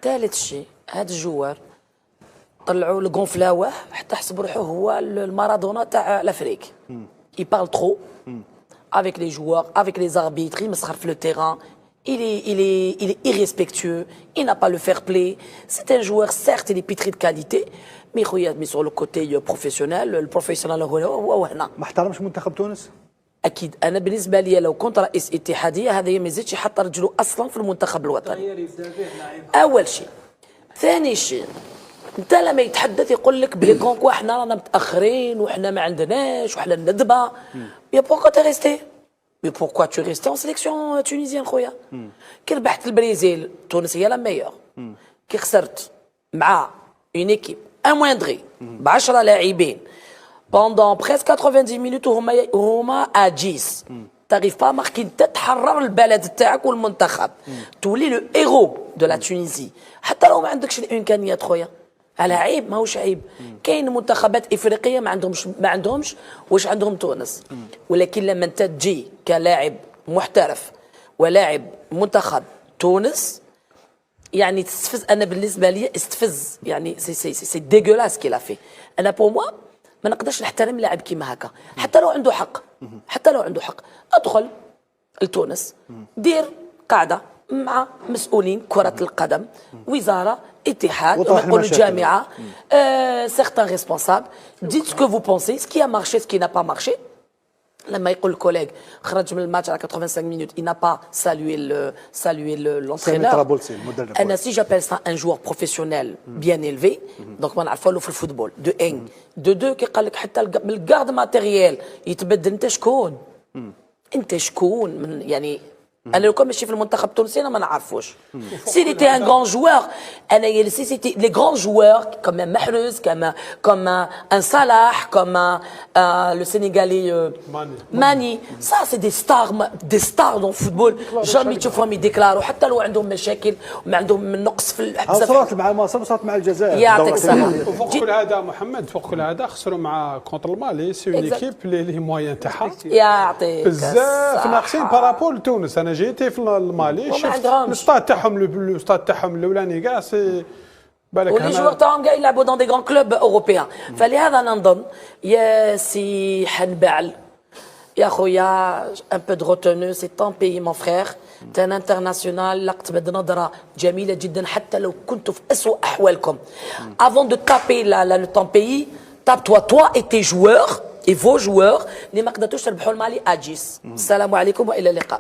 ثالث شيء هذا الجوار طلعوا الغونفلاوه حتى حسب روحه هو المارادونا تاع l'Afrique. Il parle trop avec les joueurs, avec les arbitres, يمسخر في le terrain. Il est irrespectueux, il n'a pas le fair play. C'est un joueur, certes, il est pétri de qualité, mais sur le côté professionnel, البروفيسيونال هو هنا. ما احترمش منتخب تونس؟ اكيد انا بالنسبه لي لو كنت رئيس اتحاديه هذا ما يزيدش يحط رجله اصلا في المنتخب الوطني. اول شيء. ثاني شيء انت لما يتحدث يقول لك بلي كونكوا احنا رانا متاخرين وحنا ما عندناش وحنا الندبه. يا بوركوا تي ريستي؟ مي بوركوا تو ريستي اون سيليكسيون تونيزيان خويا؟ كي ربحت البرازيل تونس هي لا ميور. كي خسرت مع اون ايكيب امواندري ب 10 لاعبين pendant presque 90 minutes وهما à 10 t'arrives pas à marquer انت تحرر البلد تاعك والمنتخب تولي لو هيرو دو لا تونيزي حتى لو ما عندكش الامكانيات خويا. على عيب ماهوش عيب. كاين منتخبات افريقيه ما عندهمش واش عندهم تونس، ولكن لما انت تجي كلاعب محترف ولاعب منتخب تونس يعني تستفز. انا بالنسبه لي استفز يعني سي ديغولاس كي لا في. انا بور موا ما نقدرش نحترم لاعب كيما هكا حتى لو عنده حق، حتى لو عنده حق. ادخل لتونس دير قاعده مع مسؤولين كره القدم، وزاره، اتحاد، نقولوا جامعه، certains responsables. dites ce que vous pensez, ce qui a marché, ce qui n'a pas marché. لما يقول الكوليغ خرج من الماتش على 85 minutes il n'a pas salué l'entraîneur. انا si j'appelle ça un joueur professionnel bien élevé donc ما نعرفوا له في الفوتبول دو ان دو دو كي قال لك حتى من الكارد ماتيريال يتبدل. انت شكون؟ انت شكون من يعني انا لو كان ماشي في المنتخب التونسي انا ما نعرفوش. سي تي ان غران جوار انا سي تي لي غران جوار كوم محروز كوم ان صلاح كوم لو سينيغالي ماني سا سي دي ستار دون فوتبول جامي تشوفهم يديكلارو حتى لو عندهم مشاكل وما عندهم نقص في صارت مع مصر وصارت مع الجزائر. يعطيك الصحه. وفوق كل هذا محمد فوق كل هذا خسروا مع كونتر المالي سي اون ايكيب لي موان تاعها يعطيك بزاف ناقصين بارابول تونس. انا جيت في المالي شفت الستاد تاعهم الاولاني كاع سي بالك ولي جوار تاعهم كاع يلعبوا دون دي غران كلوب اوروبيان. فلهذا نظن يا سي حنبعل يا خويا ان بو دو روتونو سي طون بيي مون فخير انت انترناسيونال لقت بد نظره جميله جدا حتى لو كنتوا في اسوء احوالكم. افون دو تابي لا طون بيي تاب توا اي تي جوار اي فو جوار اللي ما قدرتوش تربحوا المالي اجيس. السلام عليكم والى اللقاء.